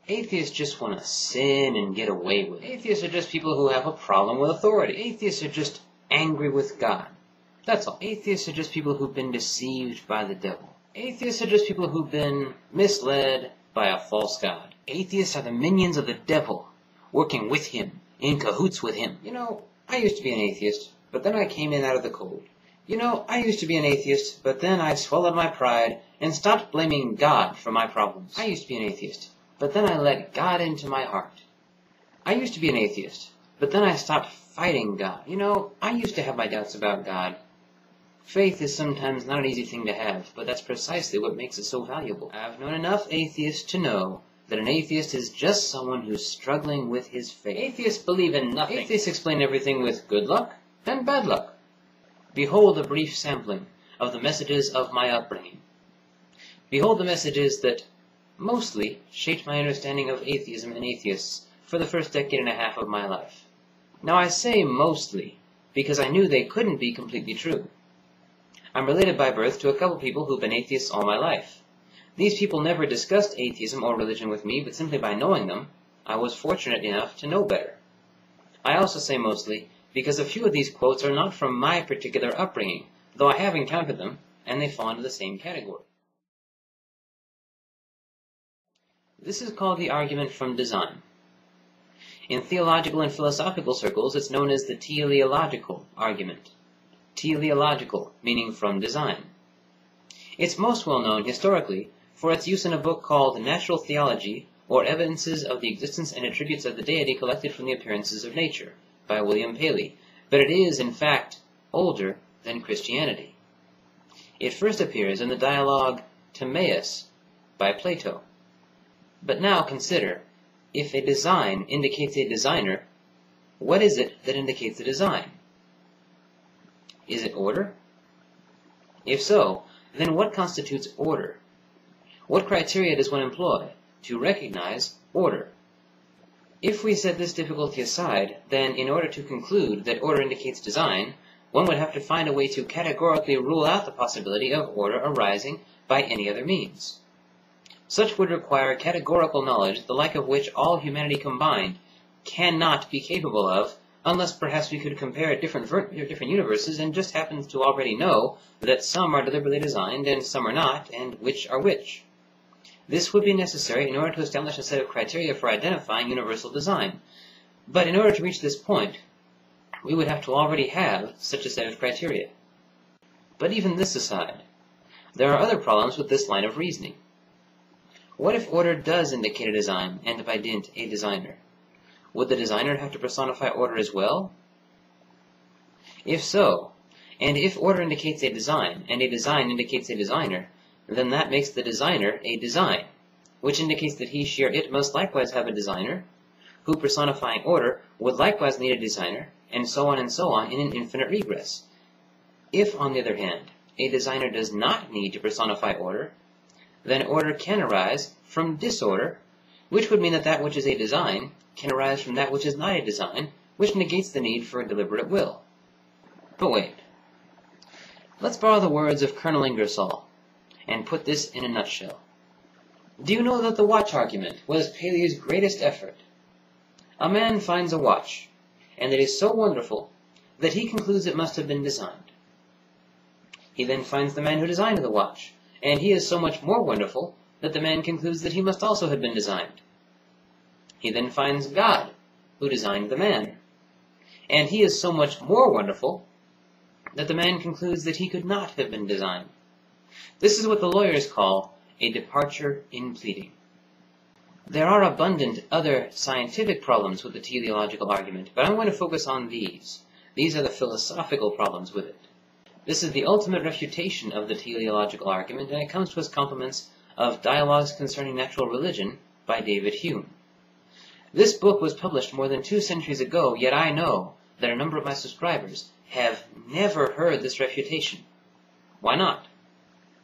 Atheists just want to sin and get away with it. Atheists are just people who have a problem with authority. Atheists are just angry with God. That's all. Atheists are just people who've been deceived by the devil. Atheists are just people who've been misled by a false god. Atheists are the minions of the devil, working with him, in cahoots with him. You know, I used to be an atheist, but then I came in out of the cold. You know, I used to be an atheist, but then I swallowed my pride and stopped blaming God for my problems. I used to be an atheist, but then I let God into my heart. I used to be an atheist, but then I stopped fighting God. You know, I used to have my doubts about God. Faith is sometimes not an easy thing to have, but that's precisely what makes it so valuable. I've known enough atheists to know that an atheist is just someone who's struggling with his faith. Atheists believe in nothing. Atheists explain everything with good luck and bad luck. Behold a brief sampling of the messages of my upbringing. Behold the messages that mostly shaped my understanding of atheism and atheists for the first decade and a half of my life. Now I say mostly because I knew they couldn't be completely true. I'm related by birth to a couple people who've been atheists all my life. These people never discussed atheism or religion with me, but simply by knowing them, I was fortunate enough to know better. I also say mostly because a few of these quotes are not from my particular upbringing, though I have encountered them, and they fall into the same category. This is called the argument from design. In theological and philosophical circles, it's known as the teleological argument. Teleological, meaning from design. It's most well known historically for its use in a book called Natural Theology, or Evidences of the Existence and Attributes of the Deity Collected from the Appearances of Nature, by William Paley, but it is, in fact, older than Christianity. It first appears in the dialogue Timaeus by Plato. But now consider, if a design indicates a designer, what is it that indicates a design? Is it order? If so, then what constitutes order? What criteria does one employ to recognize order? If we set this difficulty aside, then in order to conclude that order indicates design, one would have to find a way to categorically rule out the possibility of order arising by any other means. Such would require categorical knowledge, the like of which all humanity combined cannot be capable of, unless perhaps we could compare different universes and just happen to already know that some are deliberately designed and some are not, and which are which. This would be necessary in order to establish a set of criteria for identifying universal design. But in order to reach this point, we would have to already have such a set of criteria. But even this aside, there are other problems with this line of reasoning. What if order does indicate a design, and by dint, a designer? Would the designer have to personify order as well? If so, and if order indicates a design, and a design indicates a designer, then that makes the designer a design, which indicates that he, she, or it must likewise have a designer, who, personifying order, would likewise need a designer, and so on in an infinite regress. If, on the other hand, a designer does not need to personify order, then order can arise from disorder, which would mean that that which is a design can arise from that which is not a design, which negates the need for a deliberate will. But wait. Let's borrow the words of Colonel Ingersoll, and put this in a nutshell. Do you know that the watch argument was Paley's greatest effort? A man finds a watch, and it is so wonderful that he concludes it must have been designed. He then finds the man who designed the watch, and he is so much more wonderful that the man concludes that he must also have been designed. He then finds God, who designed the man, and he is so much more wonderful that the man concludes that he could not have been designed. This is what the lawyers call a departure in pleading. There are abundant other scientific problems with the teleological argument, but I'm going to focus on these. These are the philosophical problems with it. This is the ultimate refutation of the teleological argument, and it comes to us compliments of Dialogues Concerning Natural Religion by David Hume. This book was published more than 2 centuries ago, yet I know that a number of my subscribers have never heard this refutation. Why not?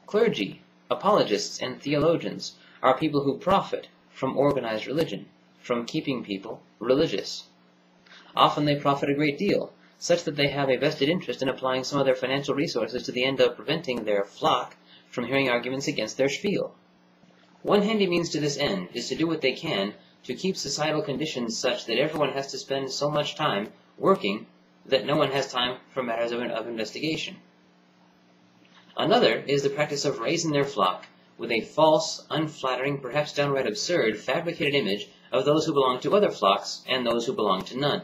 Clergy, apologists, and theologians are people who profit from organized religion, from keeping people religious. Often they profit a great deal, such that they have a vested interest in applying some of their financial resources to the end of preventing their flock from hearing arguments against their spiel. One handy means to this end is to do what they can to keep societal conditions such that everyone has to spend so much time working that no one has time for matters of investigation. Another is the practice of raising their flock with a false, unflattering, perhaps downright absurd, fabricated image of those who belong to other flocks and those who belong to none.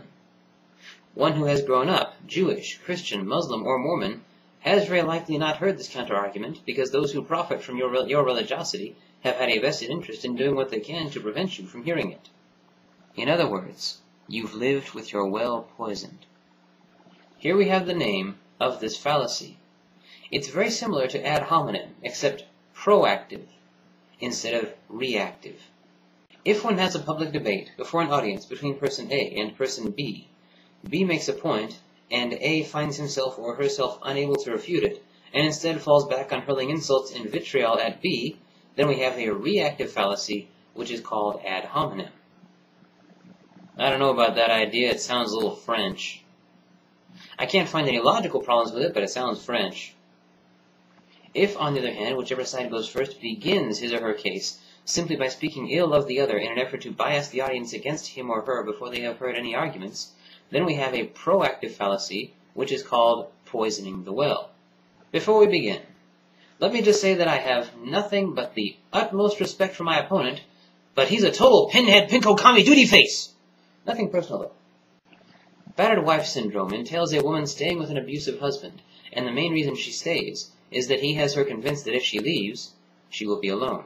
One who has grown up, Jewish, Christian, Muslim, or Mormon, has very likely not heard this counter-argument, because those who profit from your religiosity have had a vested interest in doing what they can to prevent you from hearing it. In other words, you've lived with your well poisoned. Here we have the name of this fallacy. It's very similar to ad hominem, except proactive instead of reactive. If one has a public debate before an audience between person A and person B, B makes a point, and A finds himself or herself unable to refute it, and instead falls back on hurling insults and vitriol at B, then we have a reactive fallacy, which is called ad hominem. I don't know about that idea, it sounds a little French. I can't find any logical problems with it, but it sounds French. If, on the other hand, whichever side goes first begins his or her case simply by speaking ill of the other in an effort to bias the audience against him or her before they have heard any arguments, then we have a proactive fallacy, which is called poisoning the well. Before we begin, let me just say that I have nothing but the utmost respect for my opponent, but he's a total pinhead pinko commie duty face! Nothing personal, though. Battered wife syndrome entails a woman staying with an abusive husband, and the main reason she stays is that he has her convinced that if she leaves, she will be alone.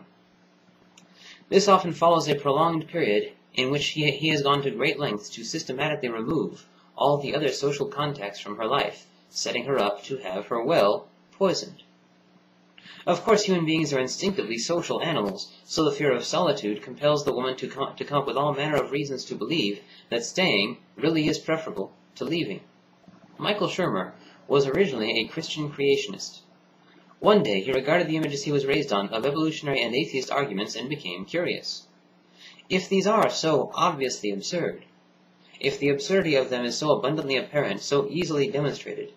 This often follows a prolonged period in which he has gone to great lengths to systematically remove all the other social contacts from her life, setting her up to have her well poisoned. Of course, human beings are instinctively social animals, so the fear of solitude compels the woman to come up with all manner of reasons to believe that staying really is preferable to leaving. Michael Shermer was originally a Christian creationist. One day he regarded the images he was raised on of evolutionary and atheist arguments and became curious. If these are so obviously absurd, if the absurdity of them is so abundantly apparent, so easily demonstrated,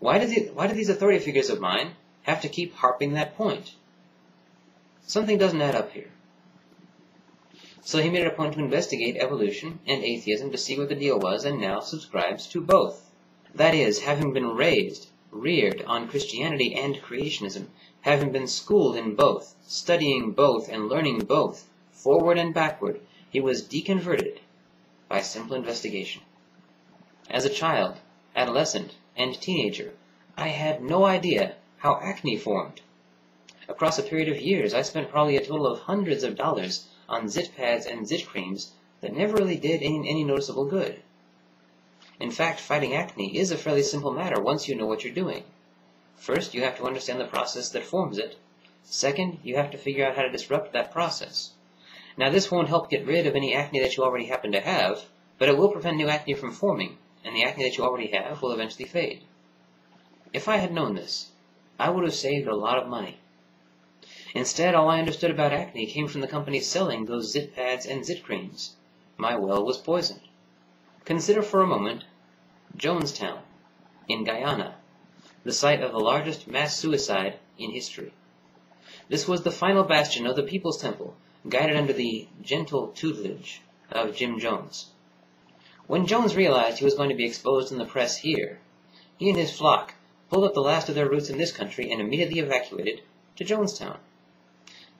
why do these authority figures of mine have to keep harping that point? Something doesn't add up here. So he made it a point to investigate evolution and atheism to see what the deal was, and now subscribes to both. That is, having been reared on Christianity and creationism, having been schooled in both, studying both, and learning both, forward and backward, he was deconverted by simple investigation. As a child, adolescent, and teenager, I had no idea how acne formed. Across a period of years, I spent probably a total of hundreds of dollars on zit pads and zit creams that never really did any noticeable good. In fact, fighting acne is a fairly simple matter once you know what you're doing. First, you have to understand the process that forms it. Second, you have to figure out how to disrupt that process. Now, this won't help get rid of any acne that you already happen to have, but it will prevent new acne from forming, and the acne that you already have will eventually fade. If I had known this, I would have saved a lot of money. Instead, all I understood about acne came from the companies selling those zit pads and zit creams. My well was poisoned. Consider for a moment Jonestown, in Guyana, the site of the largest mass suicide in history. This was the final bastion of the People's Temple, guided under the gentle tutelage of Jim Jones. When Jones realized he was going to be exposed in the press here, he and his flock pulled up the last of their roots in this country and immediately evacuated to Jonestown.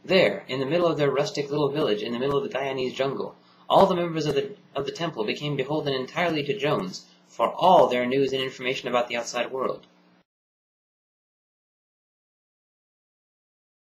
There, in the middle of their rustic little village in the middle of the Guyanese jungle, all the members of the temple became beholden entirely to Jones for all their news and information about the outside world.